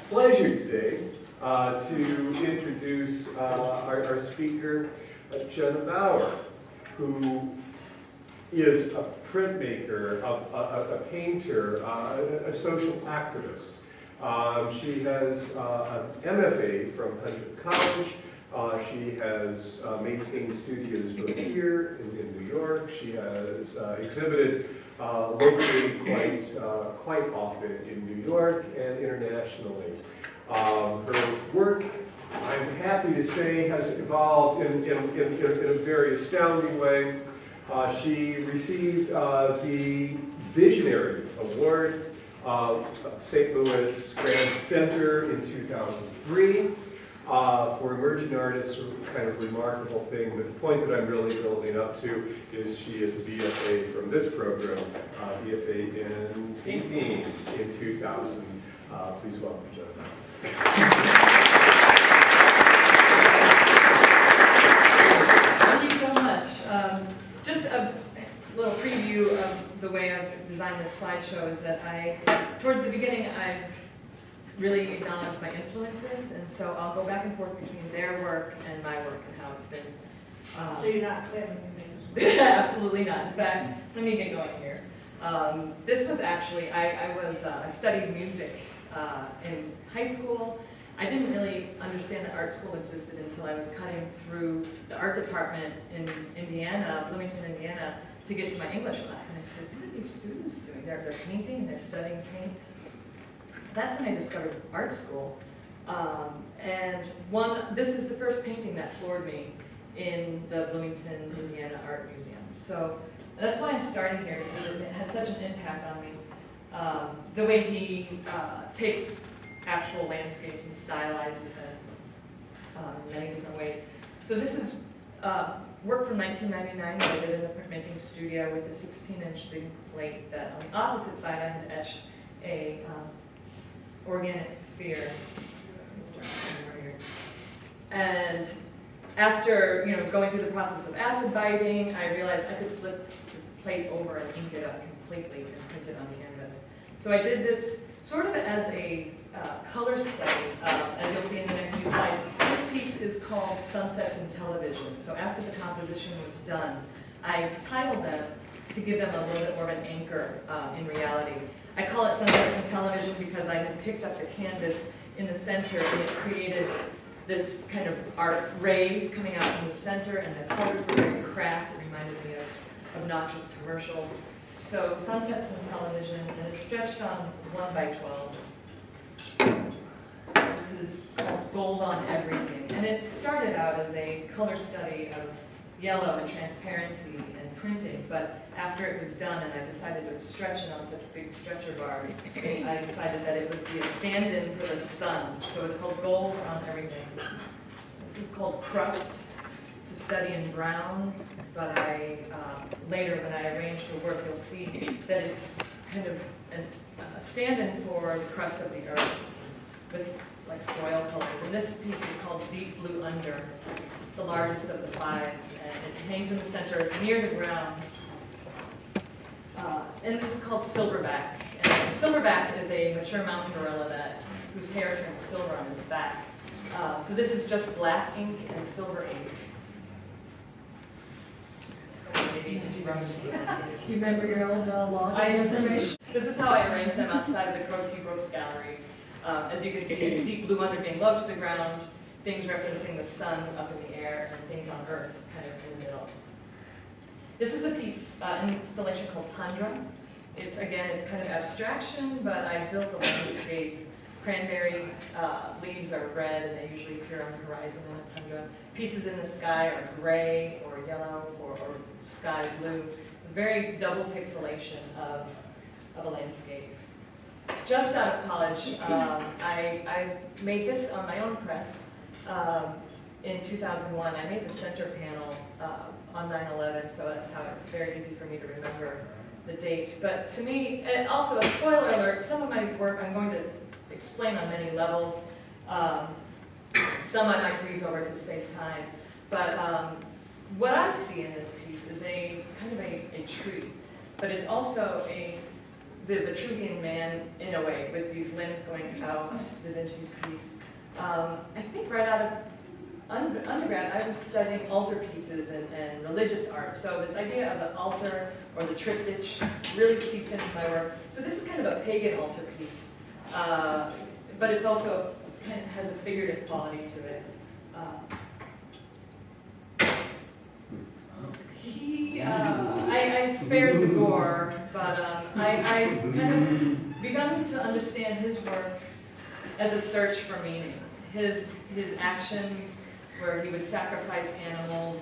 pleasure today to introduce our speaker, Jenna Bauer, who is a printmaker, a painter, a social activist. She has an MFA from Hunter College. She has maintained studios both here in New York. She has exhibited locally quite often in New York and internationally. Her work, I'm happy to say, has evolved in a very astounding way. She received the Visionary Award of St. Louis Grand Center in 2003 for emerging artists, kind of remarkable thing. But the point that I'm really building up to is she is a BFA from this program, BFA in painting in 2000. Please welcome Jenna. Thank you so much. Just a little preview of the way I've designed this slideshow is that towards the beginning, I've really acknowledged my influences, and so I'll go back and forth between their work and my work and how it's been. So you're not claiming your names? Absolutely not. In fact, let me get going here. This was actually, I studied music in high school. I didn't really understand that art school existed until I was cutting through the art department in Indiana, Bloomington, Indiana, to get to my English class. And I said, what are these students doing? They're painting, they're studying paint. So that's when I discovered art school. This is the first painting that floored me in the Bloomington, Indiana Art Museum. So that's why I'm starting here, because it had such an impact on me. The way he takes actual landscapes and stylizes them in many different ways. So this is work from 1999 that I did in the printmaking studio with a 16-inch zinc plate that on the opposite side I had etched a organic sphere. And after going through the process of acid biting, I realized I could flip the plate over and ink it up completely and print it on canvas. So I did this sort of as a color study, as you'll see in the next few slides. This piece is called Sunsets in Television. So after the composition was done, I titled them to give them a little bit more of an anchor in reality. I call it Sunsets in Television because I had picked up the canvas in the center and it created this kind of art rays coming out from the center, and the colors were very crass. It reminded me of obnoxious commercials. So Sunsets in Television, and it's stretched on 1x12s. This is called Gold on Everything. And it started out as a color study of yellow and transparency and printing, but after it was done and I decided to stretch it on such big stretcher bars, I decided that it would be a stand-in for the sun. So it's called Gold on Everything. This is called Crust. It's a study in brown, but later when I arrange the work, you'll see that it's kind of a stand-in for the crust of the earth with like soil colors. And this piece is called Deep Blue Under. It's the largest of the 5, and it hangs in the center near the ground. And this is called Silverback. And Silverback is a mature mountain gorilla whose hair turns silver on his back. So this is just black ink and silver ink. So maybe Do you remember your old log information? This is how I arranged them outside of the Crotty Brooks Gallery. As you can see, Deep Blue Under being low to the ground, things referencing the sun up in the air, and things on Earth kind of in the middle. This is a piece, an installation called Tundra. It's kind of abstraction, but I built a landscape. Cranberry leaves are red, and they usually appear on the horizon in a tundra. Pieces in the sky are gray or yellow or sky blue. It's a very double pixelation of a landscape. Just out of college, I made this on my own press in 2001. I made the center panel on 9/11, so that's how it's very easy for me to remember the date. But to me, and also a spoiler alert, some of my work I'm going to explain on many levels. Some I might breeze over to save time. But what I see in this piece is a kind of a tree, but it's also a the Vitruvian Man in a way, with these limbs going out, Da Vinci's piece. I think right out of undergrad, I was studying altarpieces and religious art. So this idea of the altar or the triptych really seeps into my work. So this is kind of a pagan altarpiece, but it's also kind of has a figurative quality to it. I spared the gore, but I've kind of begun to understand his work as a search for meaning. His actions, where he would sacrifice animals,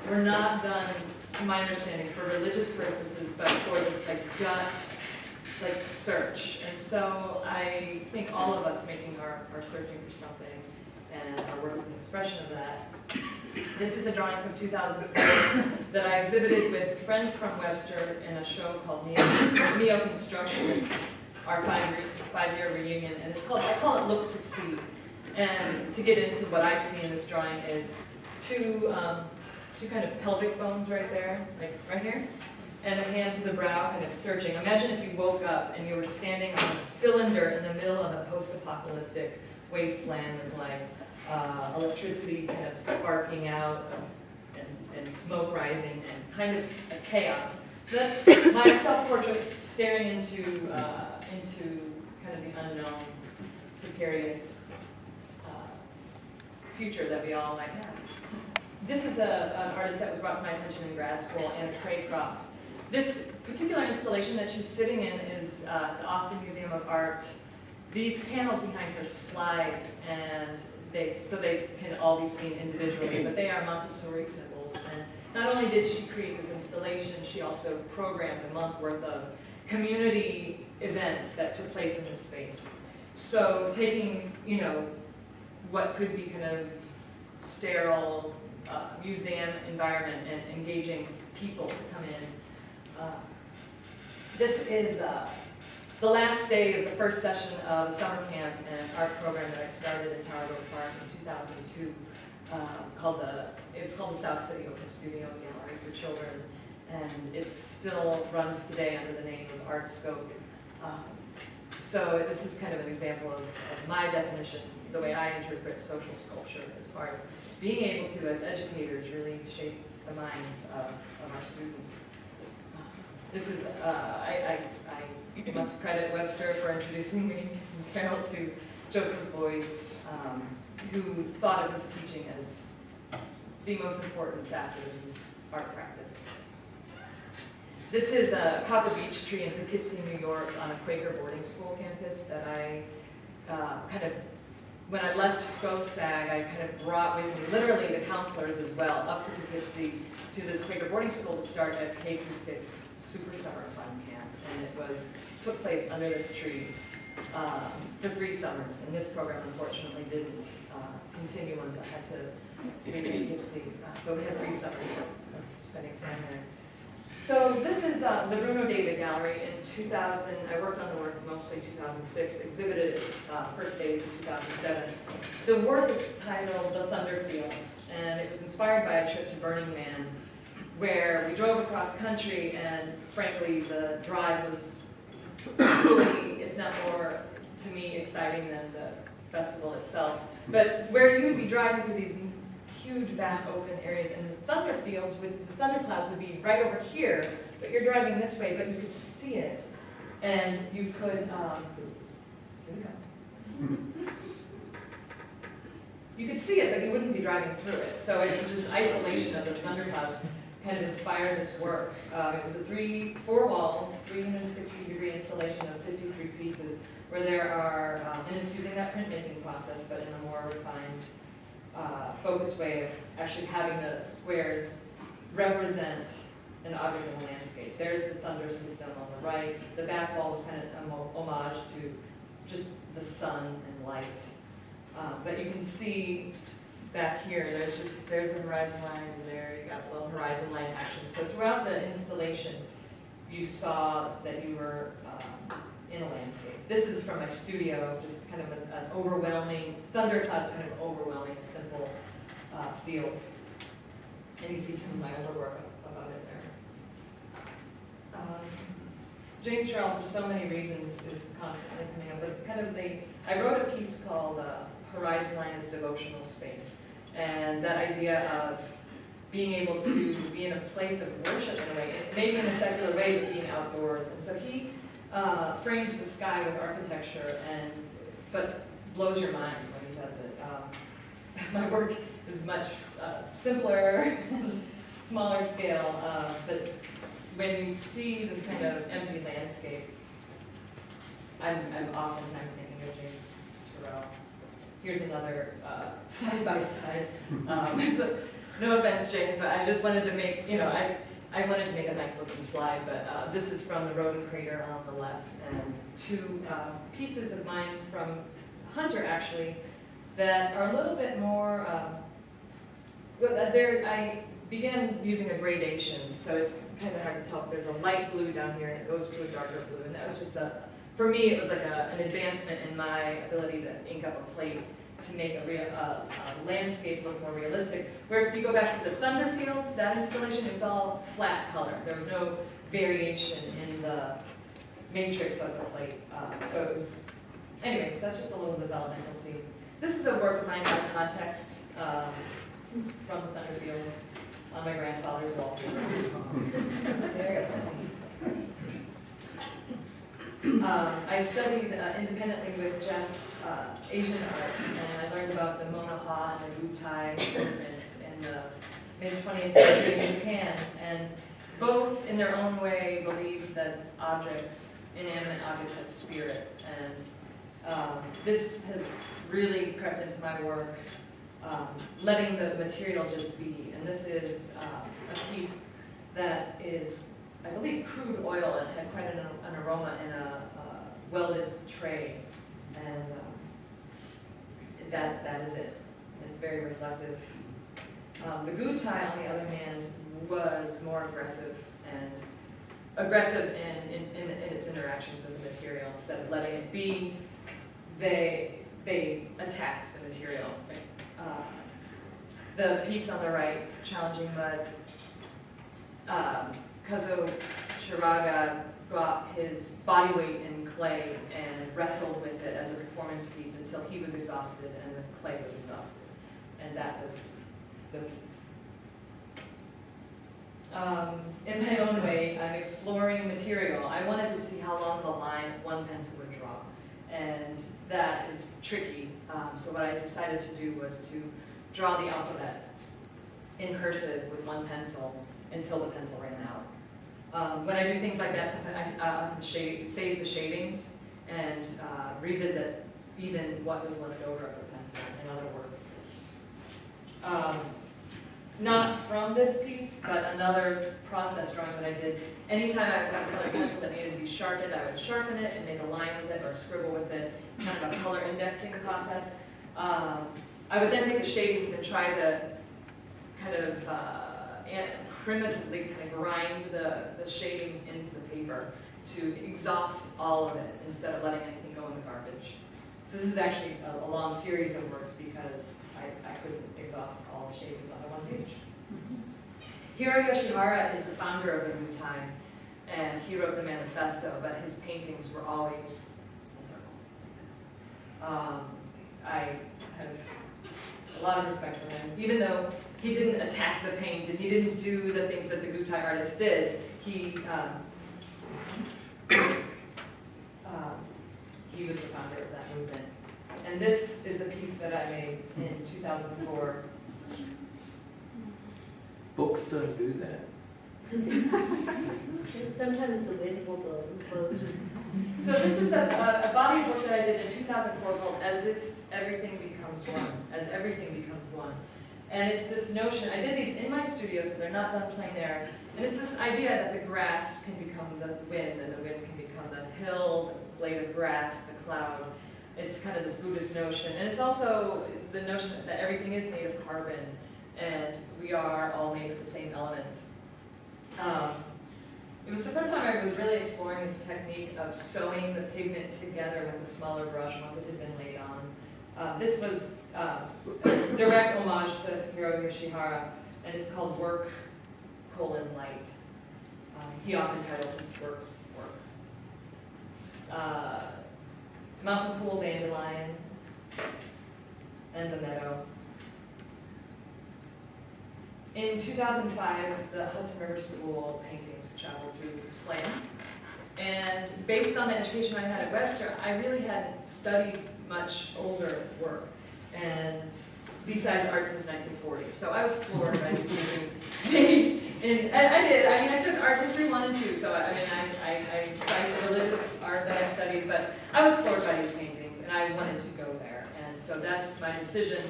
were not done, to my understanding, for religious purposes, but for this gut search. And so I think all of us making are searching for something, and our work is an expression of that. This is a drawing from 2004 that I exhibited with friends from Webster in a show called Neo Constructionist, our five-year reunion, and I call it Look to See. And to get into what I see in this drawing is two kind of pelvic bones right there, like right here, and a hand to the brow, kind of searching. Imagine if you woke up and you were standing on a cylinder in the middle of a post-apocalyptic wasteland with electricity kind of sparking out and smoke rising and kind of a chaos. So that's my self-portrait staring into kind of the unknown, precarious future that we all might have. This is an artist that was brought to my attention in grad school, Anna Craycroft. This particular installation that she's sitting in is the Austin Museum of Art. These panels behind her slide, and so they can all be seen individually, but they are Montessori symbols. And not only did she create this installation, she also programmed a month worth of community events that took place in this space. So taking, what could be kind of sterile museum environment and engaging people to come in. This is the last day of the first session of the summer camp and art program that I started in Tower Grove Park in 2002. It was called the South City Open Studio Gallery for Children, and it still runs today under the name of Art Scope. So this is kind of an example of my definition, the way I interpret social sculpture, as far as being able to, as educators, really shape the minds of our students. This is, I must credit Webster for introducing me, and Carol, to Joseph Boyce, who thought of his teaching as the most important facet of his art practice. This is a copper beech tree in Poughkeepsie, New York, on a Quaker boarding school campus that I when I left SCOSAG, I kind of brought with me, literally the counselors as well, up to Poughkeepsie to this Quaker boarding school to start a K-6 Super Summer Fun Camp. And it took place under this tree for 3 summers. And this program, unfortunately, didn't continue once I had to leave Poughkeepsie. But we had 3 summers of spending time there. So this is the Bruno David Gallery in 2000. I worked on the work mostly 2006, exhibited first days in 2007. The work is titled The Thunder Fields, and it was inspired by a trip to Burning Man, where we drove across country, and frankly, the drive was equally, if not more, to me, exciting than the festival itself. But where you would be driving through these huge, vast open areas, and the thunder fields with the thunder clouds would be right over here, but you're driving this way, but you could see it, and you could, here we go. You could see it, but you wouldn't be driving through it. So it was this isolation of the thunder cloud kind of inspired this work. It was a 4 walls, 360-degree installation of 53 pieces, where there are, and it's using that printmaking process, but in a more refined, focused way of actually having the squares represent an object in the landscape. There's the thunder system on the right. The back wall was kind of an homage to just the sun and light. But you can see back here, there's a horizon line, and there you got a little horizon line action. So throughout the installation, you saw that you were in a landscape. This is from my studio, just kind of an overwhelming, thunder clouds kind of overwhelming, simple field. And you see some of my older work about it there. James Turrell, for so many reasons, is constantly coming up with I wrote a piece called Horizon Line as Devotional Space. And that idea of being able to be in a place of worship in a way, maybe in a secular way, but being outdoors. And so he frames the sky with architecture, but blows your mind when he does it. My work is much simpler, smaller scale, but when you see this kind of empty landscape, I'm oftentimes thinking of James Turrell. Here's another side-by-side. So, no offense, James, but I just wanted to make, I wanted to make a nice looking slide, but this is from the Rodent Crater on the left, and two pieces of mine from Hunter, actually, that are a little bit more, I began using a gradation, so it's kind of hard to tell. There's a light blue down here, and it goes to a darker blue, and that was just for me, it was like an advancement in my ability to ink up a plate to make a landscape look more realistic. Where if you go back to the Thunder Fields, that installation, it's all flat color. There was no variation in the matrix of the plate. So it was, anyway, so that's just a little development you'll see. This is a work of mine out of context from the Thunder Fields on my grandfather's wall. I studied independently with Jeff Asian art, and I learned about the Monoha and the Gutai movements in the mid-20th century in Japan, and both in their own way believed that inanimate objects had spirit, and this has really crept into my work, letting the material just be, and this is a piece that is, I believe, crude oil and had quite an aroma in a welded tray, and that is it. It's very reflective. The Gutai, on the other hand, was more aggressive in its interactions with the material. Instead of letting it be, they attacked the material. The piece on the right, Challenging Mud, Kazuo Shiraga got his body weight in clay and wrestled with it as a performance piece until he was exhausted and the clay was exhausted. And that was the piece. In my own way, I'm exploring material. I wanted to see how long the line one pencil would draw. And that is tricky. So what I decided to do was to draw the alphabet in cursive with one pencil until the pencil ran out. When I do things like that, I often save the shadings and revisit even what was left over of the pencil in other works. Not from this piece, but another process drawing that I did. Anytime I got a colored pencil that needed to be sharpened, I would sharpen it and make a line with it or scribble with it, kind of a color indexing process. I would then take the shadings and try to kind of primitively kind of grind the shadings into the paper to exhaust all of it instead of letting anything go in the garbage. So this is actually a long series of works because I couldn't exhaust all the shadings on the one page. Hiro Yoshihara is the founder of the Gutai, and he wrote the manifesto, but his paintings were always a circle. I have a lot of respect for him, even though he didn't attack the paint and he didn't do the things that the Gutai artists did. He was the founder of that movement. And this is the piece that I made in 2004. Books don't do that. Sometimes the wind will blow and close. So this is a body of work that I did in 2004 called As If Everything Becomes One. As Everything Becomes One. And it's this notion, I did these in my studio, so they're not done plein air. And it's this idea that the grass can become the wind, and the wind can become the hill, the blade of grass, the cloud. It's kind of this Buddhist notion. And it's also the notion that everything is made of carbon, and we are all made of the same elements. It was the first time I was really exploring this technique of sewing the pigment together with a smaller brush once it had been laid on. This was a direct homage to Hiro Yoshihara, and it's called Work: Light. He often titled his works Work. mountain pool dandelion and the meadow. In 2005, the Hudson River School paintings traveled to SLAM. And based on the education I had at Webster, I really hadn't studied much older work, and besides art since 1940. So I was floored by these paintings. And I did. I mean, I took art history 1 and 2, so I cite the religious art that I studied, but I was floored by these paintings, and I wanted to go there. And so that's my decision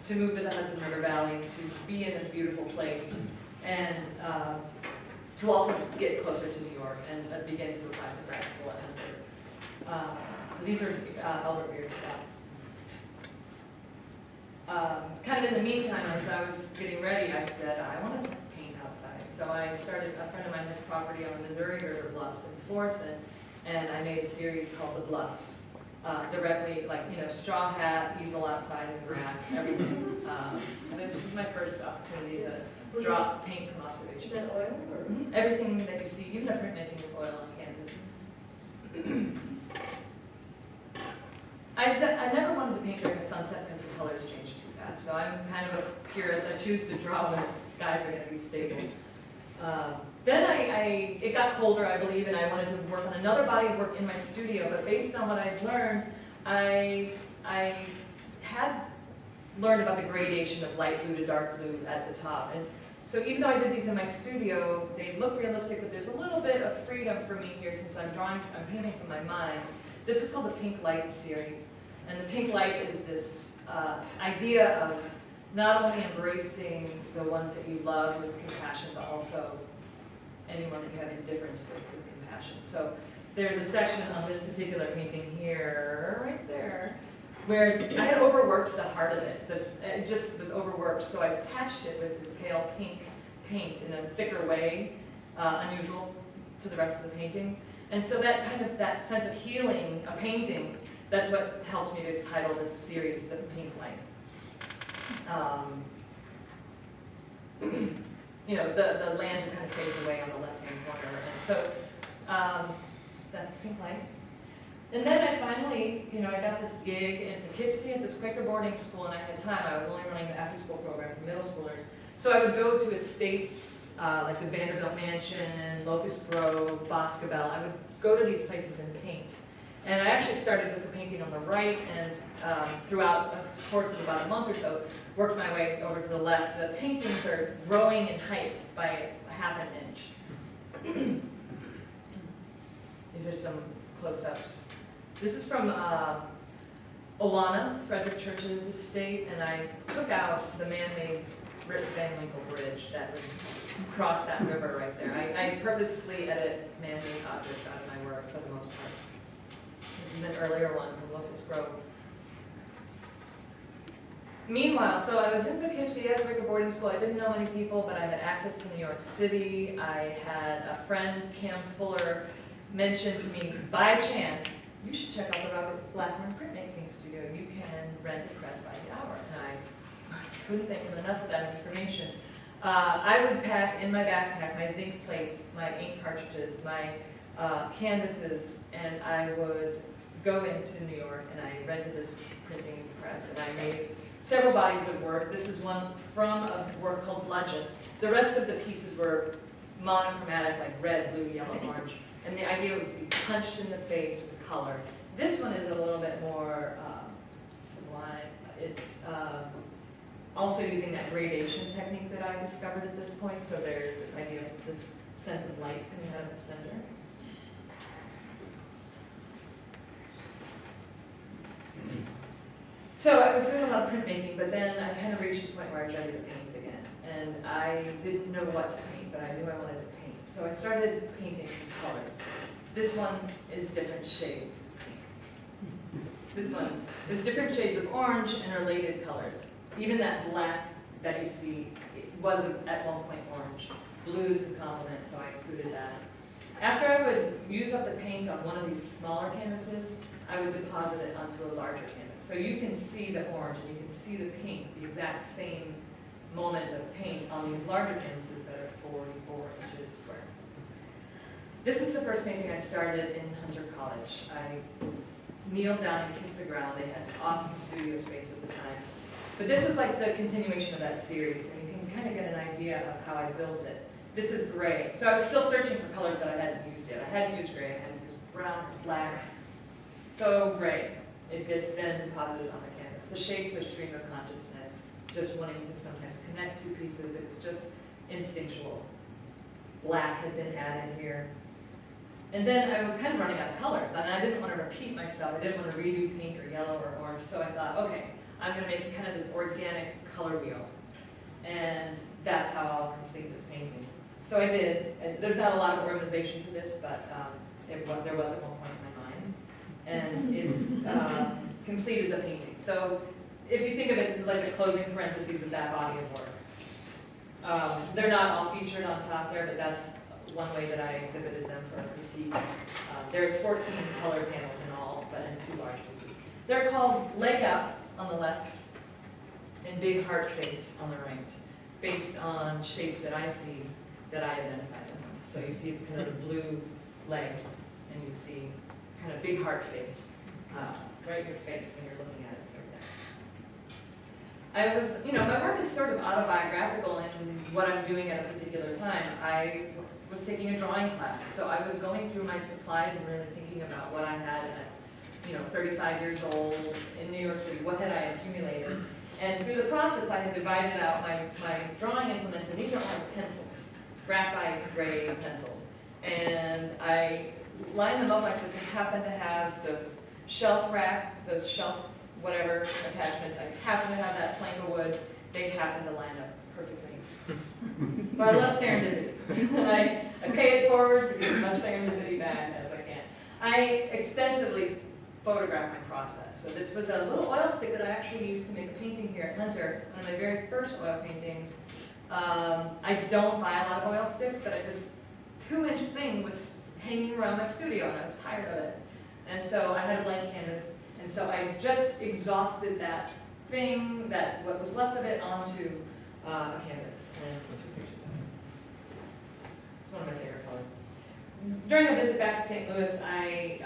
to move to the Hudson River Valley, to be in this beautiful place, and to also get closer to New York and begin to apply for grad school at Emory. So these are Albert Beard's stuff. Kind of in the meantime, as I was getting ready, I said, I want to paint outside. So I started, a friend of mine has property on the Missouri River Bluffs in Florissant, and I made a series called The Bluffs. Directly, like, you know, straw hat, easel outside in the grass, everything. So this was my first opportunity to draw paint from observation. Is that oil or? Everything that you see, even the printmaking is oil on canvas. I never wanted to paint during the sunset because the colors change too fast. So I'm kind of a purist. I choose to draw when the skies are going to be stable. Then it got colder, I believe, and I wanted to work on another body of work in my studio. But based on what I'd learned, I had learned about the gradation of light blue to dark blue at the top. And so even though I did these in my studio, they look realistic, but there's a little bit of freedom for me here since I'm painting from my mind. This is called the Pink Light series. And the pink light is this idea of not only embracing the ones that you love with compassion, but also anyone that you have indifference with compassion. So there's a section on this particular painting here, right there, where I had overworked the heart of it. It just was overworked, so I patched it with this pale pink paint in a thicker way, unusual to the rest of the paintings. And so that sense of healing a painting, that's what helped me to title this series The Pink Light. You know, the land just kind of fades away on the left-hand corner. And so that's the Pink Light. And then I finally, you know, I got this gig in Poughkeepsie at this Quaker boarding school, and I had time. I was only running the after-school program for middle schoolers. So I would go to estates like the Vanderbilt Mansion, Locust Grove, Boscobel. I would go to these places and paint. And I actually started with the painting on the right, and throughout a course of about a month or so, worked my way over to the left. The paintings are growing in height by ½ an inch. These are some close-ups. This is from Olana, Frederick Church's estate, and I took out the man-made Rip Van Winkle Bridge that would cross that river right there. I purposefully edit man-made objects out of my work for the most part. This is an earlier one from Locust Grove. Meanwhile, so I was in Poughkeepsie at Quaker boarding school. I didn't know many people, but I had access to New York City. I had a friend, Cam Fuller, mention to me, by chance, you should check out the Robert Blackburn printmaking studio. You can rent a press by the hour. And I couldn't think of enough of that information. I would pack in my backpack my zinc plates, my ink cartridges, my canvases, and I would go into New York, and I rented this printing press, and I made several bodies of work. This is one from a work called Bludgeon. The rest of the pieces were monochromatic, like red, blue, yellow, orange. And the idea was to be punched in the face with color. This one is a little bit more sublime. It's also using that gradation technique that I discovered at this point. So there's this idea of this sense of light coming out of the center. So I was doing a lot of printmaking, but then I kind of reached a point where I was ready to paint again. And I didn't know what to paint, but I knew I wanted to paint. So I started painting colors. This one is different shades of pink. This one is different shades of orange and related colors. Even that black that you see, it was at one point orange. Blue is the complement, so I included that. After I would use up the paint on one of these smaller canvases, I would deposit it onto a larger canvas. So you can see the orange and you can see the pink, the exact same moment of paint on these larger canvases that are 44 inches square. This is the first painting I started in Hunter College. I kneeled down and kissed the ground. They had an awesome studio space at the time. But this was like the continuation of that series, and you can kind of get an idea of how I built it. This is gray. So I was still searching for colors that I hadn't used yet. I hadn't used gray, I hadn't used brown or black. So gray. It gets then deposited on the canvas. The shapes are stream of consciousness, just wanting to sometimes connect two pieces. It was just instinctual. Black had been added here. And then I was kind of running out of colors, and I didn't want to repeat myself. I didn't want to redo pink or yellow or orange, so I thought, okay, I'm going to make kind of this organic color wheel. And that's how I'll complete this painting. So I did. And there's not a lot of organization to this, but there was at one point in my mind. And it completed the painting. So if you think of it, this is like the closing parentheses of that body of work. They're not all featured on top there, but that's one way that I exhibited them for a critique. There's 14 color panels in all, but in 2 large pieces. They're called Leg Up on the left and Big Heart Face on the right, based on shapes that I see that I identify them with. So you see kind of the blue leg, and you see kind of big heart face, right in your face when you're looking at it. Right there. I was, my work is sort of autobiographical in what I'm doing at a particular time. I was taking a drawing class, so I was going through my supplies and really thinking about what I had at, 35 years old in New York City. What had I accumulated? And through the process, I had divided out my drawing implements, and these are all pencils, graphite gray pencils. And I lined them up like this and happened to have those shelf rack, those shelf whatever attachments. I happened to have that plank of wood. They happened to line up perfectly. So I love serendipity. I pay it forward to get as much serendipity back as I can. I extensively photograph my process. So this was a little oil stick that I actually used to make a painting here at Hunter, one of my very first oil paintings. I don't buy a lot of oil sticks, but this 2-inch thing was hanging around my studio and I was tired of it. And so I had a blank canvas, and so I just exhausted that thing, what was left of it, onto a canvas and took pictures of it. It's one of my favorite colors. During a visit back to St. Louis, I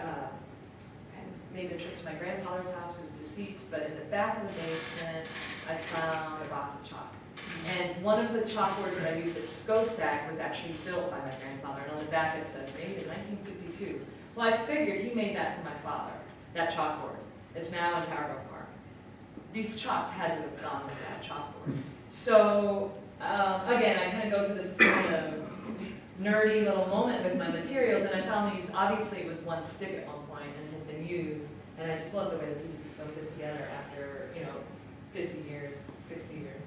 made the trip to my grandfather's house, who was deceased, but in the back of the basement, I found a box of chalk. And one of the chalkboards that I used at Schosack was actually built by my grandfather, and on the back it says, made in 1952. Well, I figured he made that for my father, that chalkboard. It's now in Tower Grove Park. These chalks had to have gone with that chalkboard. So, again, I kind of go through this sort of nerdy little moment with my materials, and I found these, obviously it was one stick at one point and had been used, and I just love the way the pieces don't fit together after, 50 years, 60 years.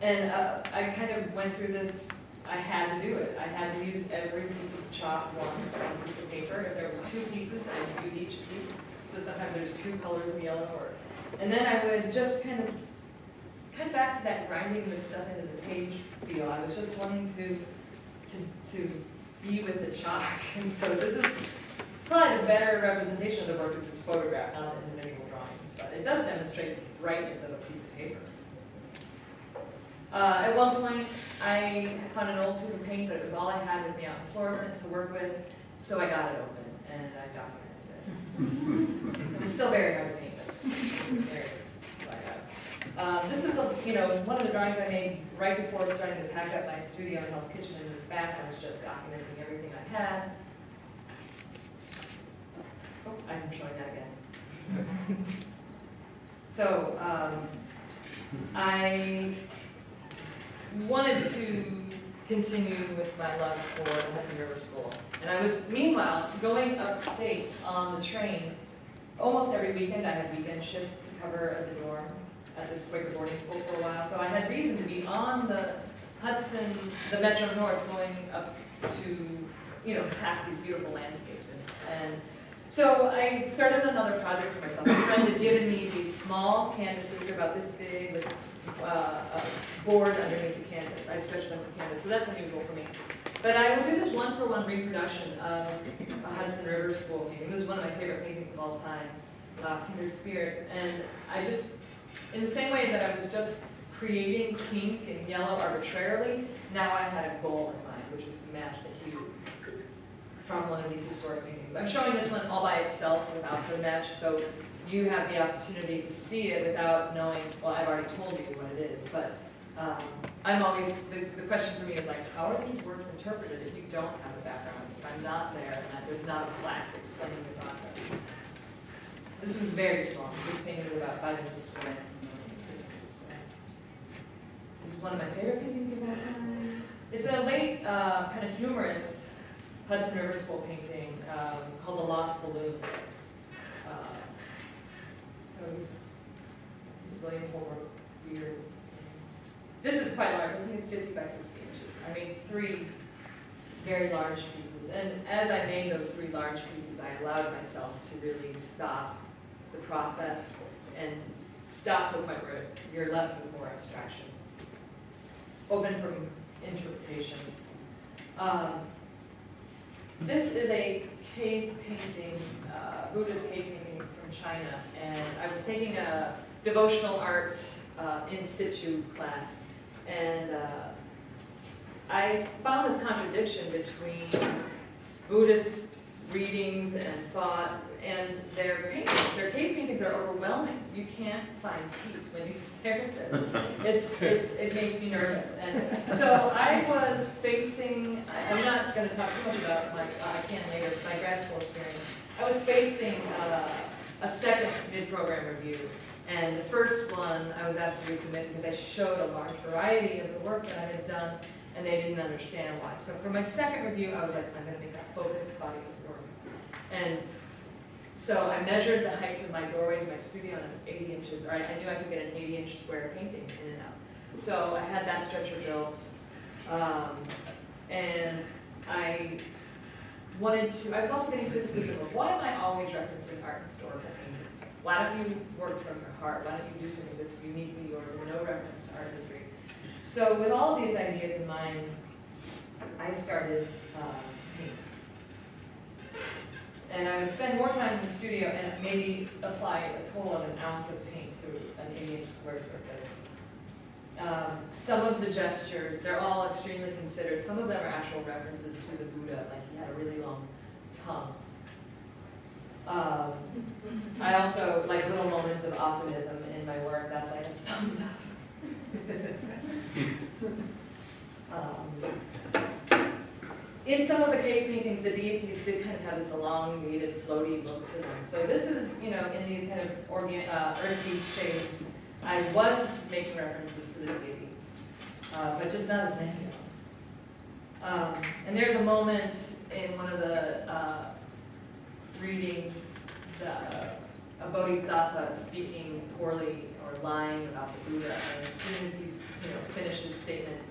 And I kind of went through this, I had to do it. I had to use every piece of chalk once on a piece of paper. If there was 2 pieces, I would use each piece. So sometimes there's 2 colors in yellow, and then I would just kind of cut back to that grinding this stuff into the page feel. I was just wanting to be with the chalk. And so this is probably the better representation of the work is this photograph, not the individual drawings. But it does demonstrate the brightness of a piece of paper. At one point, I found an old tube of paint, but it was all I had with me out in fluorescent to work with, so I got it open, and I documented it. It was still very hard to paint, but very this is one of the drawings I made right before starting to pack up my studio in Hell's Kitchen and move back. I was just documenting everything I had. Oh, I'm showing that again. So I wanted to continue with my love for the Hudson River School. And I was, meanwhile, going upstate on the train almost every weekend. I had weekend shifts to cover at the dorm at this Quaker boarding school for a while. So I had reason to be on the Hudson, the Metro North, going up to, past these beautiful landscapes. And so I started another project for myself. A friend had given me these small canvases, about this big, with a board underneath the canvas. I stretched them with canvas, so that's unusual for me. But I would do this one-for-one reproduction of a Hudson River School painting. This is one of my favorite paintings of all time, Kindred Spirit. And I just, in the same way that I was just creating pink and yellow arbitrarily. Now I had a goal in mind, which was to match the hue from one of these historic paintings. I'm showing this one all by itself without the match, so you have the opportunity to see it without knowing, well, I've already told you what it is, but I'm always, the question for me is like, how are these works interpreted if you don't have a background? If I'm not there and there's not a plaque explaining the process. This was very strong. This painting is about 5 inches square, 6 inches square. This is one of my favorite paintings of all time. It's a late kind of humorist Hudson River School painting called The Lost Balloon. So he's William Holbrook Weir. This is quite large. I think it's 50 by 60 inches. I made 3 very large pieces. And as I made those 3 large pieces, I allowed myself to really stop the process and stop to a point where you're left with more abstraction. Open from interpretation. This is a cave painting, Buddhist cave painting from China. And I was taking a devotional art in situ class. And I found this contradiction between Buddhist readings and thought and their paintings. Their cave paintings are overwhelming. You can't find peace when you stare at this. It makes me nervous. And so I was facing, I'm not going to talk too much about my grad school experience. I was facing a second mid-program review. And the first one I was asked to resubmit because I showed a large variety of the work that I had done, and they didn't understand why. So for my second review, I was like, I'm going to make a focused body of work. And so I measured the height of my doorway to my studio, and it was 80 inches. Or I knew I could get an 80-inch square painting in and out. So I had that stretcher built, and I was also getting criticism of why am I always referencing art historical paintings? Why don't you work from your heart? Why don't you do something that's uniquely yours and no reference to art history? So with all of these ideas in mind, I started to paint. And I would spend more time in the studio and maybe apply a total of an ounce of paint to an 80-inch square surface. Some of the gestures, they're all extremely considered. Some of them are actual references to the Buddha, like he had a really long tongue. I also like little moments of optimism in my work. That's like a thumbs up. In some of the cave paintings, the deities did kind of have this elongated, floaty look to them. So this is, in these kind of earthy shades, I was making references to the deities, but just not as many of them. And there's a moment in one of the readings, a bodhisattva speaking poorly or lying about the Buddha, and as soon as he's finished his statement,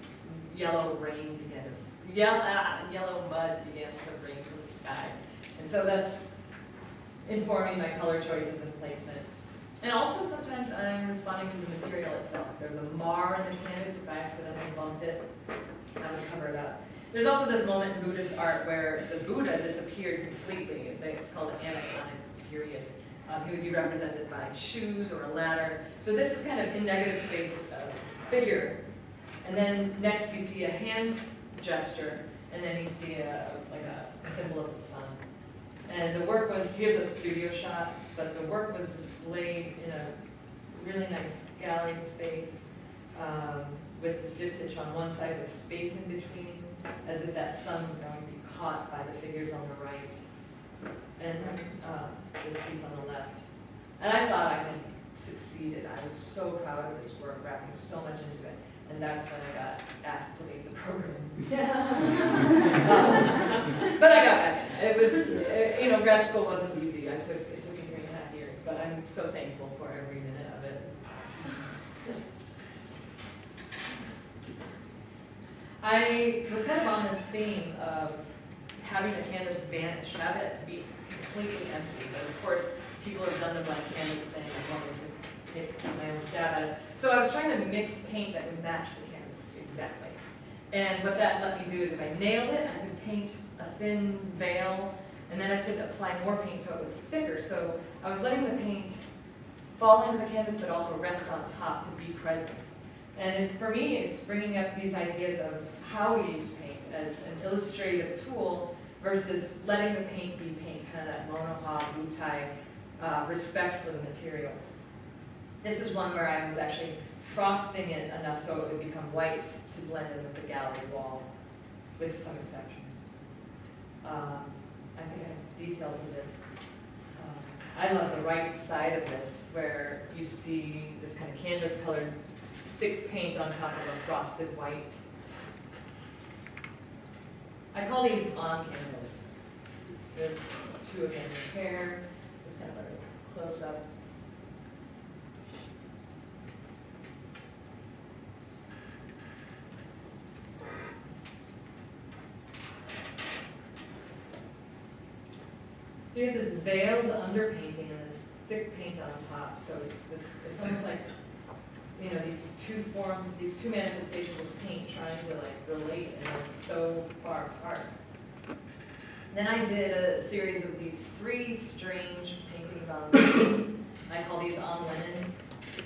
yellow rain began to yellow mud began to rain from the sky, and so that's informing my color choices and placement. And also sometimes I'm responding to the material itself. There's a mar in the canvas. If I accidentally bumped it, I would cover it up. There's also this moment in Buddhist art where the Buddha disappeared completely. It's called an anaconic period. He would be represented by shoes or a ladder. So this is kind of in negative space figure. And then next you see a hands gesture, and then you see like a symbol of the sun. And the work was, here's a studio shot, but the work was displayed in a really nice gallery space with this diptych on one side with space in between, as if that sun was going to be caught by the figures on the right, and this piece on the left. And I thought I had succeeded. I was so proud of this work, wrapping so much into it. And that's when I got asked to leave the program. But I got back in. It was, grad school wasn't easy. It took me 3.5 years, but I'm so thankful for every minute of it. I was kind of on this theme of having the canvas vanish, have it be completely empty. But of course, people have done the blank canvas thing. I wanted to take my own stab at it. So I was trying to mix paint that would match the canvas exactly. And what that let me do is if I nailed it, I could paint a thin veil, and then I could apply more paint so it was thicker. So I was letting the paint fall into the canvas, but also rest on top to be present. for me, it's bringing up these ideas of how we use paint as an illustrative tool versus letting the paint be paint, kind of that monoha, wutai, respect for the materials. This is one where I was actually frosting it enough so it would become white to blend in with the gallery wall, with some exceptions. I think I have details of this. I love the right side of this, where you see this kind of canvas-colored thick paint on top of a frosted white. I call these on canvas. There's two of them here. Just kind of a close-up. So you have this veiled underpainting and this thick paint on top. So it's almost like, you know, these two forms, these two manifestations of paint trying to like relate and it's so far apart. Then I did a series of these three strange paintings on linen. I call these on linen.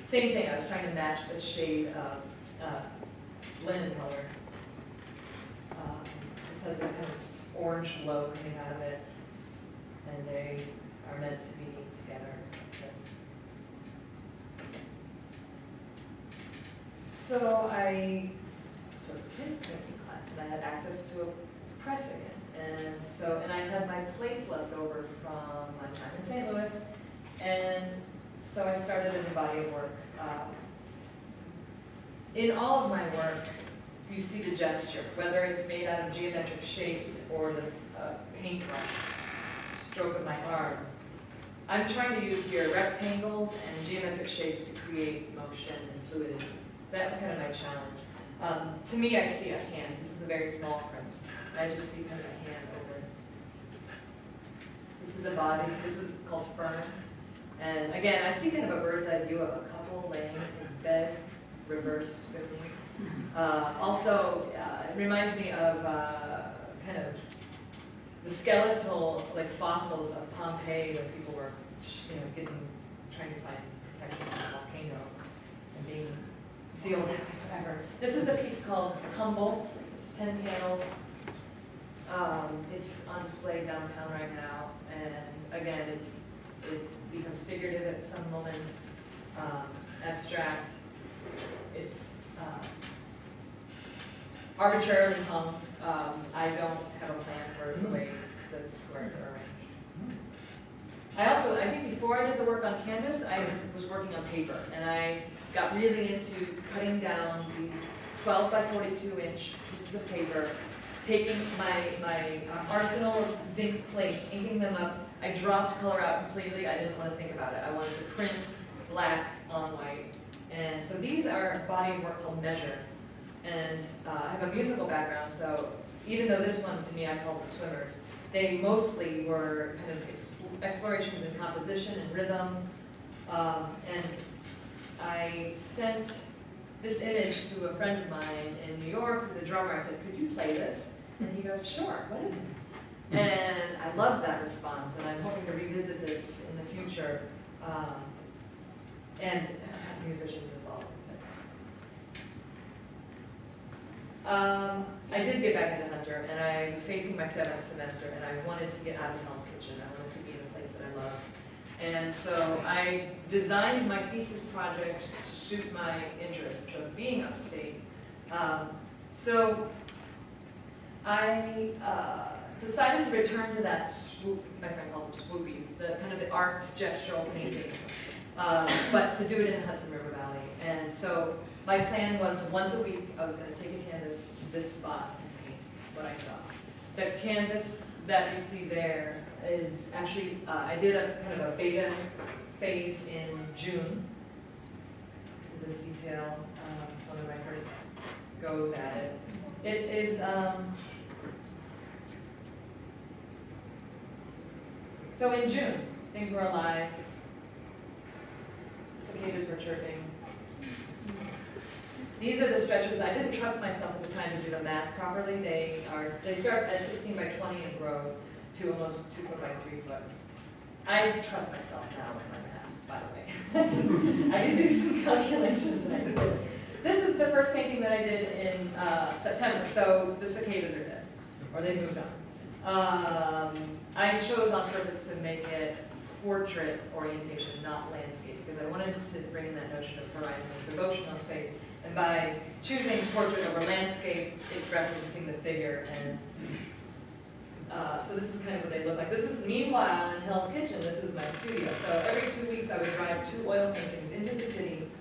Same thing, I was trying to match the shade of linen color. This has this kind of orange glow coming out of it. And they are meant to be together like this. So I took a painting class and I had access to a press again. And I had my plates left over from my time in St. Louis. And so I started a new body of work. In all of my work, you see the gesture, whether it's made out of geometric shapes or the paintbrush stroke of my arm. I'm trying to use here rectangles and geometric shapes to create motion and fluidity. So that was kind of my challenge. To me, I see a hand. This is a very small print. I just see kind of a hand over. This is a body. This is called Fern. And again, I see kind of a bird's eye view of a couple laying in bed, reverse with me. Also, it reminds me of kind of the skeletal, like fossils of Pompeii, when people were, you know, trying to find protection from a volcano and being sealed forever. This is a piece called Tumble. It's 10 panels. It's on display downtown right now, and again, it becomes figurative at some moments, abstract. It's arbitrarily hung. I don't have a plan for the way the squares are arranged. I think before I did the work on canvas, I was working on paper, and I got really into cutting down these 12 by 42 inch pieces of paper, taking my arsenal of zinc plates, inking them up. I dropped color out completely. I didn't want to think about it. I wanted to print black on white. And so these are a body of work called Measure. And I have a musical background, so even though this one, to me, I call the Swimmers, they mostly were kind of explorations in composition and rhythm. And I sent this image to a friend of mine in New York who's a drummer. I said, could you play this? And he goes, sure, what is it? And I loved that response, and I'm hoping to revisit this in the future and have musicians involved. I did get back into Hunter, and I was facing my 7th semester, and I wanted to get out of Hell's Kitchen. I wanted to be in a place that I loved. And so I designed my thesis project to suit my interests of being upstate. So I decided to return to that swoop, my friend calls them swoopies, the kind of the art gestural paintings, but to do it in the Hudson River Valley. And so my plan was once a week I was going to take a canvas to this spot and paint what I saw. The canvas that you see there is actually, I did a kind of a beta phase in June. This is the detail, one of my first goes at it. It is, so in June, things were alive, cicadas were chirping. These are the stretches. I didn't trust myself at the time to do the math properly. They start at 16 by 20 and grow to almost 2 foot by 3 foot. I trust myself now with my math, by the way. I did do some calculations and I did it. This is the first painting that I did in September, so the cicadas are dead, or they moved on. I chose on purpose to make it portrait orientation, not landscape, because I wanted to bring in that notion of horizon as devotional space. And by choosing portrait over landscape, it's referencing the figure. And so this is kind of what they look like. This is, meanwhile, in Hell's Kitchen, this is my studio. So every 2 weeks, I would drive 2 oil paintings into the city,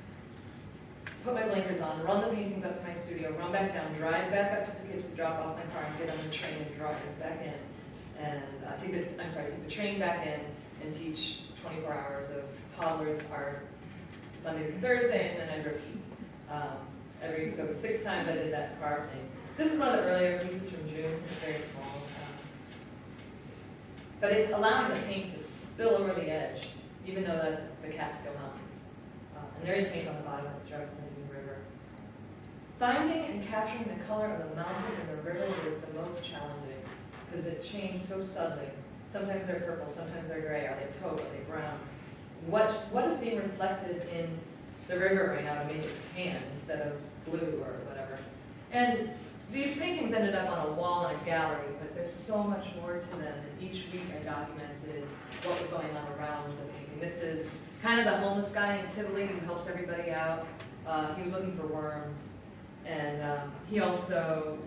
put my blinkers on, run the paintings up to my studio, run back down, drive back up to Poughkeepsie, drop off my car, and get on the train and drive back in. And take the train back in and teach 24 hours of toddlers art Monday through Thursday, and then I'd repeat. So 6 times I did that car thing. This is one of the earlier pieces from June. It's very small. But it's allowing the paint to spill over the edge, even though that's the Catskill Mountains. And there is paint on the bottom that's representing the river. Finding and capturing the color of the mountains and the river is the most challenging, because they change so subtly. Sometimes they're purple, sometimes they're gray. Are they taupe? Are they brown? What is being reflected in the river right now to make it tan instead of blue or whatever? And these paintings ended up on a wall in a gallery, but there's so much more to them. And each week I documented what was going on around the painting. This is kind of the homeless guy in Tivoli who helps everybody out. He was looking for worms. And he also,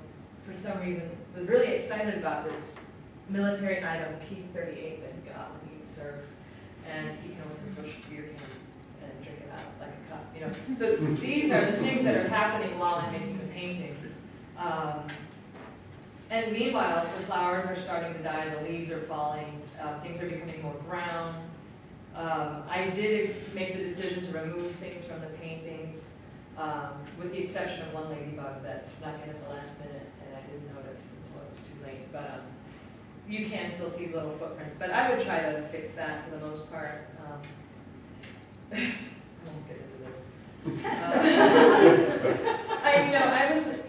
for some reason, was really excited about this military item, P-38, that he got when he served. And he can only push beer cans and drink it out like a cup, you know. So these are the things that are happening while I'm making the paintings. And meanwhile, the flowers are starting to die, the leaves are falling, things are becoming more brown. I did make the decision to remove things from the paintings, with the exception of one ladybug that snuck in at the last minute, and I didn't notice until it was too late. But you can still see little footprints, but I would try to fix that for the most part. I won't get into this.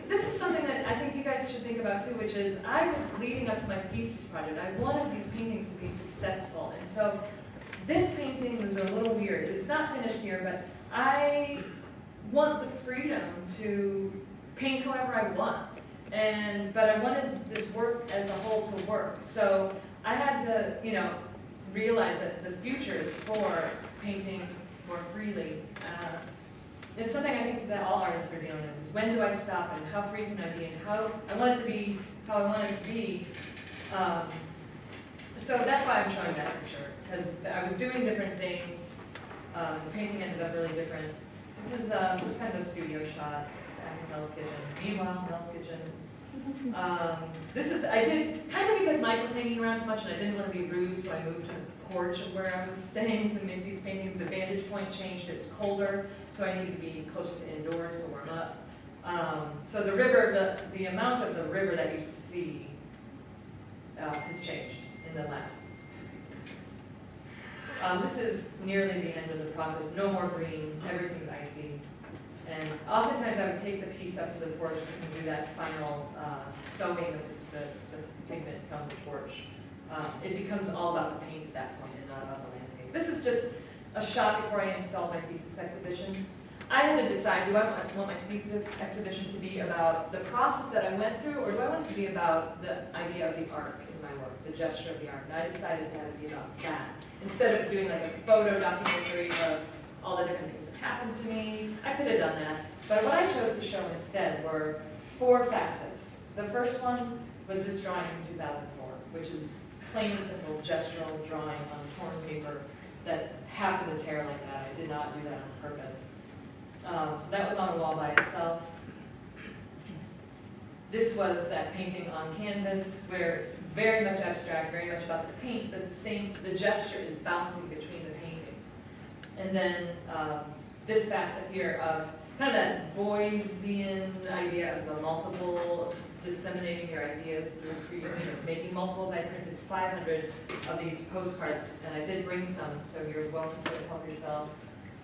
This is something that I think you guys should think about too, which is I was leading up to my thesis project. I wanted these paintings to be successful, and so this painting was a little weird. It's not finished here, but I want the freedom to paint however I want. But I wanted this work as a whole to work. So I had to, realize that the future is for painting more freely. It's something I think that all artists are dealing with. Is when do I stop and how free can I be and how I want it to be, how I want it to be. So that's why I'm showing that picture, because I was doing different things. The painting ended up really different. This is just kind of a studio shot back in Hell's Kitchen. Meanwhile, Hell's Kitchen. I did, kind of because Mike was hanging around too much and I didn't want to be rude, so I moved to the porch of where I was staying to make these paintings. The vantage point changed, it's colder, so I needed to be closer to indoors to warm up. So the river, the amount of the river that you see has changed in the last this is nearly the end of the process. No more green, everything's icy. And oftentimes I would take the piece up to the porch and do that final sewing of the pigment from the porch. It becomes all about the paint at that point and not about the landscape. This is just a shot before I installed my thesis exhibition. I had to decide, do I want my thesis exhibition to be about the process that I went through, or do I want it to be about the idea of the arc in my work, the gesture of the arc? And I decided it had to be about that. Instead of doing like a photo documentary of all the different things that happened to me, I could have done that. But what I chose to show instead were 4 facets. The first one was this drawing from 2004, which is plain and simple gestural drawing on torn paper that happened to tear like that. I did not do that on purpose. So that was on a wall by itself. This was that painting on canvas where it's very much abstract, very much about the paint, but the gesture is bouncing between the paintings. And then this facet here of kind of that Boysian idea of the multiple, disseminating your ideas through making multiples. I printed 500 of these postcards, and I did bring some, so you're welcome to help yourself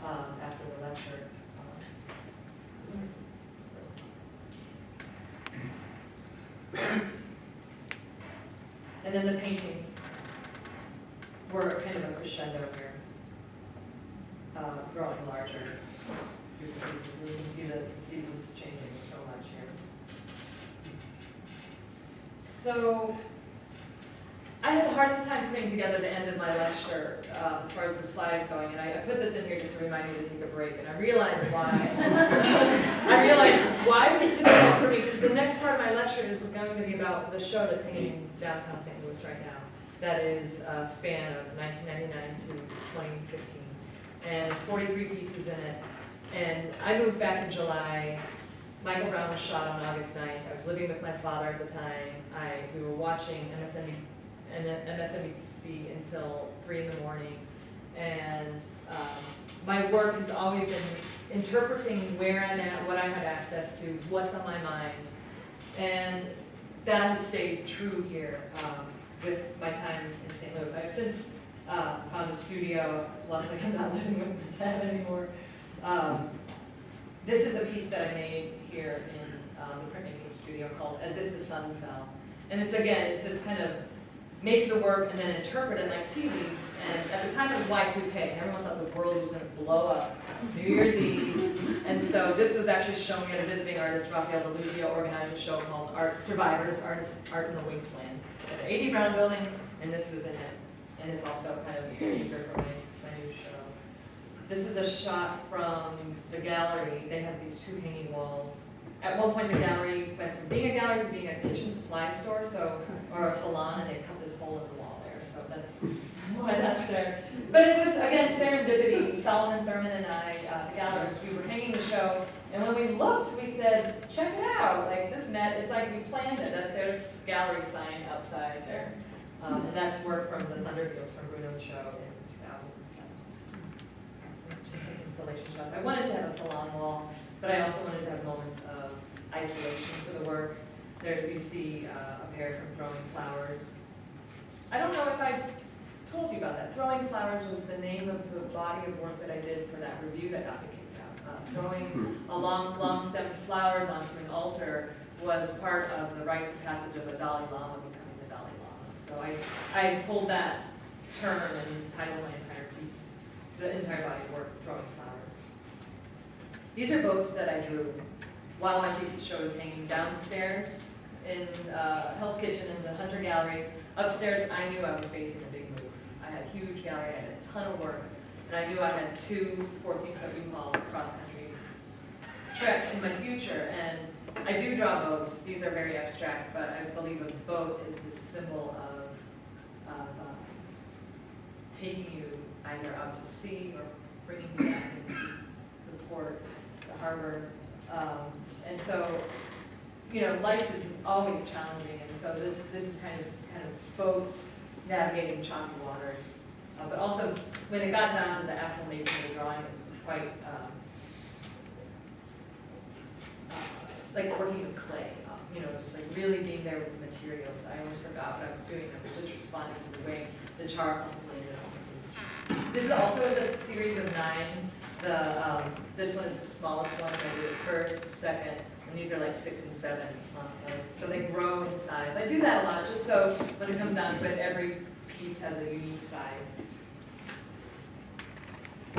after the lecture. And then the paintings were kind of a crescendo here, growing larger. through the seasons. And you can see the seasons changing so much here. So I had the hardest time putting together the end of my lecture as far as the slides going, and I put this in here just to remind me to take a break, and I realized why. I realized why it was difficult for me, because the next part of my lecture is going to be about the show that's hanging downtown St. Louis right now. That is a span of 1999 to 2015, and it's 43 pieces in it. And I moved back in July. Michael Brown was shot on August 9th. I was living with my father at the time. We were watching MSNBC until 3 in the morning. And my work has always been interpreting where I'm at, what I have access to, what's on my mind. And that has stayed true here with my time in St. Louis. I've since found a studio. Luckily, I'm not living with my dad anymore. This is a piece that I made here in the printmaking studio called As If the Sun Fell. And it's this kind of make the work and then interpret it like tea leaves. And at the time it was Y2K, and everyone thought the world was going to blow up New Year's Eve. And so this was actually showing at a visiting artist, Raphael DeLuzio, organized a show called Art Survivors, Art in the Wasteland at the A.D. Brown building, and this was in it. And it's also kind of a feature for my new show. This is a shot from the gallery. They have these two hanging walls. At one point, the gallery went from being a gallery to being a kitchen supply store, or a salon, and they cut this hole in the wall there. So that's why that's there. But it was, again, serendipity. Solomon Thurman and I, the gallerist, we were hanging the show, and when we looked, we said, check it out. Like this it's like we planned it. There's gallery sign outside there. And that's work from the Thunderfields from Bruno's show in 2007. Just some installation shots. I wanted to have a salon wall, but I also wanted to have moments of isolation for the work. There you see a pair from Throwing Flowers. I don't know if I told you about that. Throwing Flowers was the name of the body of work that I did for that review that got me kicked out. Throwing a long-stemmed flowers onto an altar was part of the rites of passage of a Dalai Lama becoming the Dalai Lama. So I pulled that term and titled my entire piece, the entire body of work, Throwing Flowers. These are boats that I drew while my thesis show was hanging downstairs in Hell's Kitchen in the Hunter Gallery. Upstairs, I knew I was facing a big move. I had a huge gallery, I had a ton of work, and I knew I had 2 14-foot U-Haul cross-country treks in my future. And I do draw boats. These are very abstract, but I believe a boat is the symbol of taking you either out to sea or bringing you back into the port, the harbor. And so, life is always challenging, and so this is kind of boats navigating choppy waters. But also, when it got down to the actual nature of the drawing, it was quite like working with clay. Just like really being there with the materials. I almost forgot what I was doing. I was just responding to the way the charcoal landed on the page. This is also a series of 9. This one is the smallest one. I do it first, second, and these are like 6 and 7. So they grow in size. I do that a lot, just so when it comes down to it, every piece has a unique size.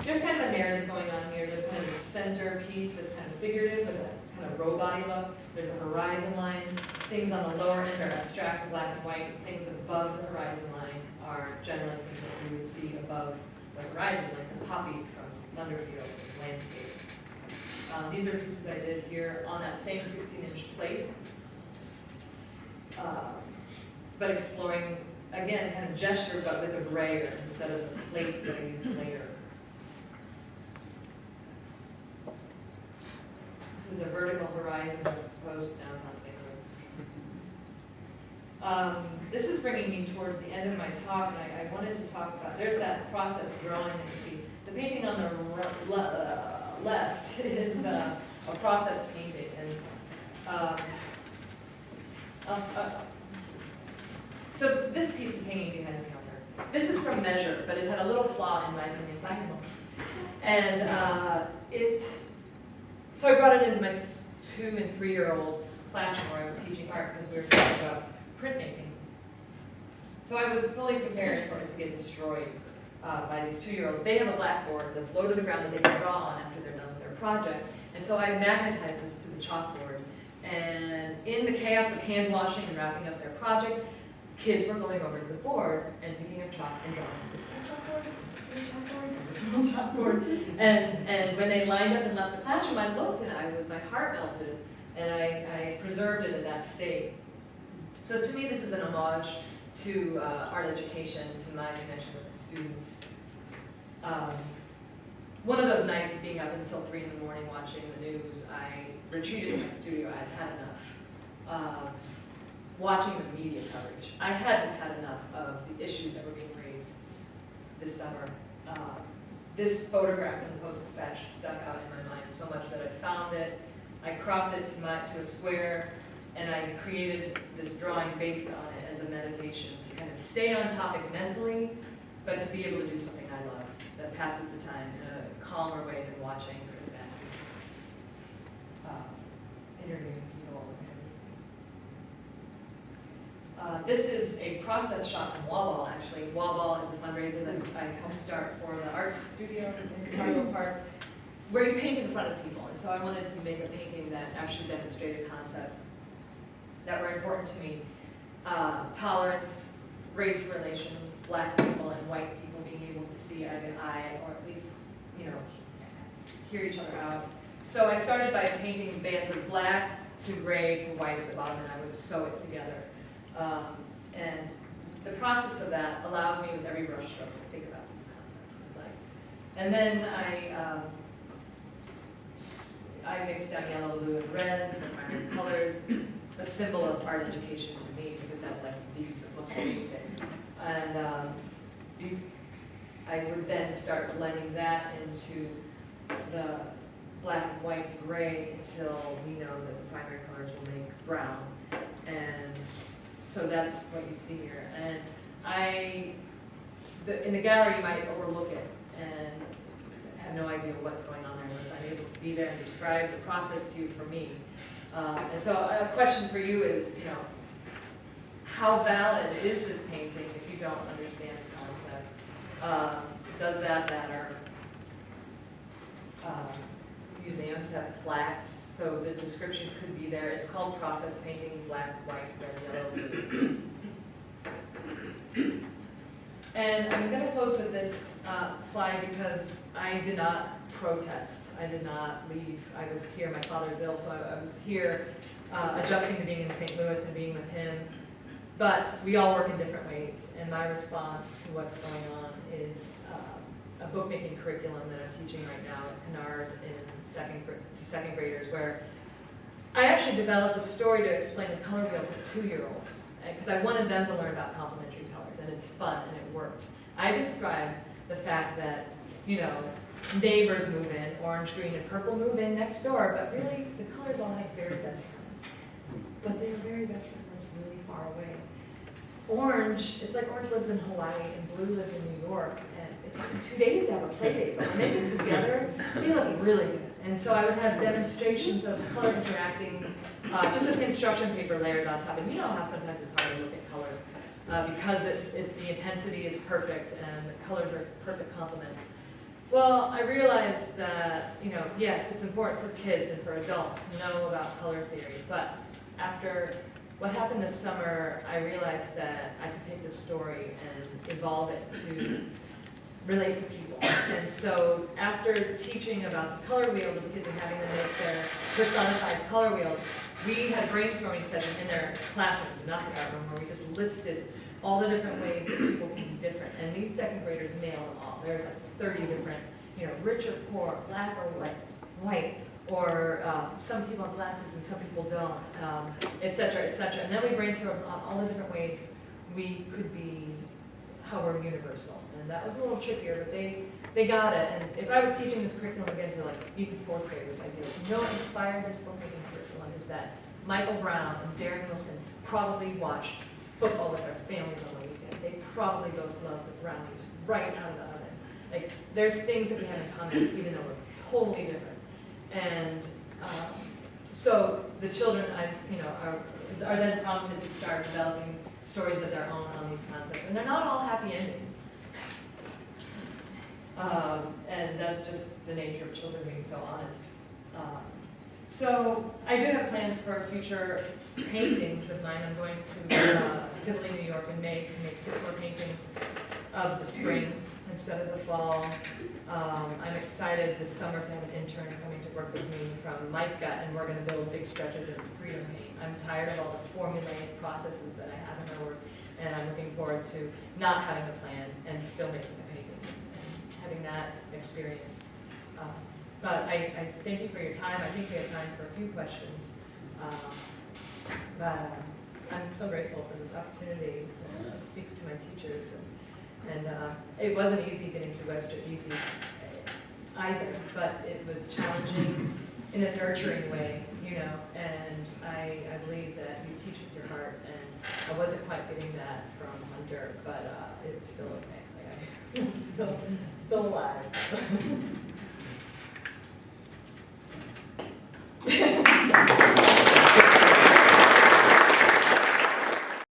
There's kind of a narrative going on here. There's kind of a center piece that's kind of figurative with a kind of robot-y look. There's a horizon line. Things on the lower end are abstract, black and white. Things above the horizon line are generally things that you would see above the horizon, like the poppy from Thunderfields landscapes. These are pieces I did here on that same 16-inch plate, but exploring, again, kind of gesture, but with a brayer instead of the plates that I used later. This is a vertical horizon juxtaposed with downtown St. Louis. This is bringing me towards the end of my talk, and I wanted to talk about, there's that process drawing that you see. The painting on the left is a process painting, and so this piece is hanging behind the counter. This is from Measure, but it had a little flaw in my opinion, and so I brought it into my 2- and 3-year-olds classroom where I was teaching art because we were talking about printmaking. So I was fully prepared for it to get destroyed by these 2-year-olds. They have a blackboard that's low to the ground that they can draw on after they're done with their project. And so I magnetized this to the chalkboard. And in the chaos of hand washing and wrapping up their project, kids were going over to the board and picking up chalk and drawing this little chalkboard. And when they lined up and left the classroom, I looked and my heart melted, and I preserved it in that state. So to me, this is an homage to art education, to my connection with the students. One of those nights of being up until 3 in the morning watching the news, I retreated to my studio. I'd had enough of watching the media coverage. I hadn't had enough of the issues that were being raised this summer. This photograph in the Post-Dispatch stuck out in my mind so much that I found it, I cropped it to a square, and I created this drawing based on it as a meditation to kind of stay on topic mentally, but to be able to do something I love that passes the time in a calmer way than watching Chris Matthews interviewing people. This is a process shot from Wall Ball, actually. Wall Ball is a fundraiser that I helped start for the art studio in Chicago Park, where you paint in front of people. And so I wanted to make a painting that actually demonstrated concepts that were important to me. Tolerance, race relations, black people and white people being able to see eye to eye, or at least, hear each other out. So I started by painting bands of black to gray to white at the bottom, and I would sew it together. And the process of that allows me with every brush stroke to think about these concepts. And then I mixed down yellow, blue, and red, the primary colors, a symbol of art education to me, because that's like the most basic. And I would then start blending that into the black, white, gray until we know that the primary colors will make brown. And so that's what you see here. And in the gallery, you might overlook it and have no idea what's going on there unless I'm able to be there and describe the process to you for me. And so a question for you is, how valid is this painting if you don't understand the concept? Does that matter? Museums have plaques, so the description could be there. It's called process painting, black, white, red, yellow, blue. And I'm going to close with this slide because I did not protest. I did not leave. I was here. My father's ill, so I was here adjusting to being in St. Louis and being with him. But we all work in different ways, and my response to what's going on is a bookmaking curriculum that I'm teaching right now at Kennard to second graders, where I actually developed a story to explain the color wheel to 2-year-olds, because I wanted them to learn about complementary colors, and it's fun, and it worked. I described the fact that, neighbors move in, orange, green, and purple move in next door, but really, the colors all have very best friends. But they are very best friends really far away. Orange, it's like orange lives in Hawaii, and blue lives in New York, and it takes them 2 days to have a play date, but when they get together, they look really good. And so I would have demonstrations of color interacting, just with construction paper layered on top. And you know how sometimes it's hard to look at color because the intensity is perfect and the colors are perfect complements. Well, I realized that, yes, it's important for kids and for adults to know about color theory, but after what happened this summer, I realized that I could take this story and evolve it to relate to people. And so after teaching about the color wheel to the kids and having them make their personified color wheels, we had a brainstorming session in their classrooms, not the art room, where we just listed all the different ways that people can be different. And these second graders nailed them all. There's like 30 different, rich or poor, black or white, or some people have glasses and some people don't, et cetera, et cetera. And then we brainstormed on all the different ways we could be, how we're universal. And that was a little trickier, but they got it. And if I was teaching this curriculum again to even 4th graders, I'd be like, what inspired this bookmaking curriculum is that Michael Brown and Darren Wilson probably watched football with their families on the weekend. They probably both love the brownies right out of the oven. There's things that we have in common, even though we're totally different. And so the children, are then prompted to start developing stories of their own on these concepts. And they're not all happy endings. And that's just the nature of children being so honest. So I do have plans for future paintings of mine. I'm going to Tivoli, New York in May to make 6 more paintings of the spring instead of the fall. I'm excited this summer to have an intern coming to work with me from MICA, and we're going to build big stretches of freedom paint. I'm tired of all the formulaic processes that I have in my work, and I'm looking forward to not having a plan and still making a painting and having that experience. But I thank you for your time. I think we have time for a few questions. But I'm so grateful for this opportunity to speak to my teachers. And it wasn't easy getting through Webster either, but it was challenging in a nurturing way, you know, and I believe that you teach with your heart, and I wasn't quite getting that from Hunter, but it's still okay. Like I'm still alive.